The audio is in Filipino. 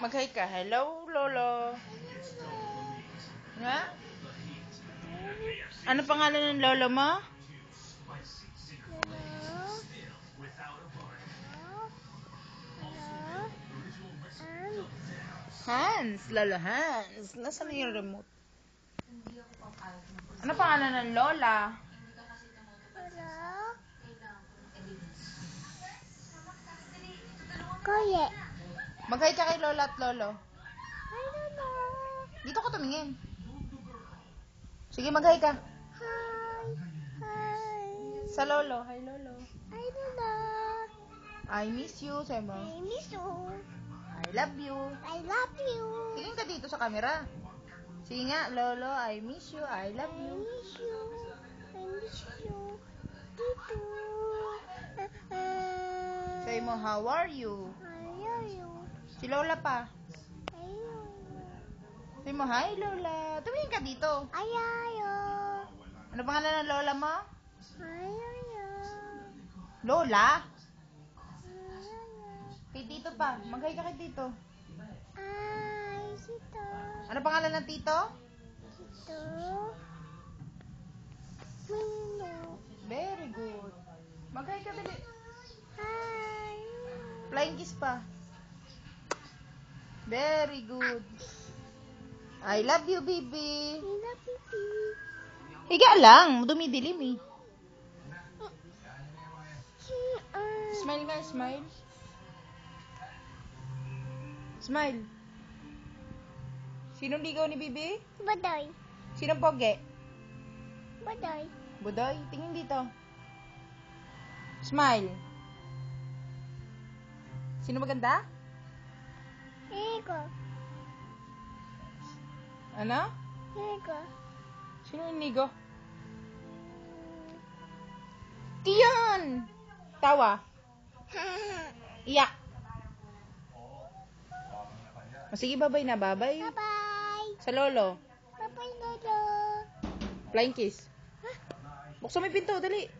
Mag-hi ka. Hello, Lolo. Nga? Ano pangalan ng lolo mo? Hans. Lolo Hans. Nasaan na yung remote? Ano pangalan ng lola? Kuya. Mag-hi ka kay lola at lolo. Hi, Lolo. Dito ka tumingin. Sige, mag-hi ka. Hi. Hi. Sa lolo. Hi, lolo. Hi, Lolo. I miss you. Sabi mo. I miss you. I love you. I love you. Tingin ka dito sa camera. Sige nga, lolo. I miss you. I love I you. miss you. I miss you. Tito. Sabi mo, how are you? I love you. Si lola pa. I love you. Sabi mo, hi, lola. Tumingin ka dito. I love you. Ano pangalan ng lola mo? I love you. Lola? I love you. Kay tito pa. Mag-hi ka kay tito. Ay, Tito. Ano pangalan ng tito? Tito. Mino. Very good. Mag-hi ka, dali. Hi. Flying kiss pa. Very good. I love you, baby. I love you, Tito. Higa lang. Dumidilim eh. Si, Smile nga, smile. Smile. Sinong ligaw ni Bibi? Baday. Sinong pogi? Baday. Budoy, tingin dito. Smile. Sino maganda? Ego. Ano? Ego. Sino yung ligo? Tiyan! Tawa. Iyak. O, sige, babay na, babay. Bye-bye. Sa lolo. Bye-bye, Lolo. Flying kiss. Buksan mo yung pinto, dali.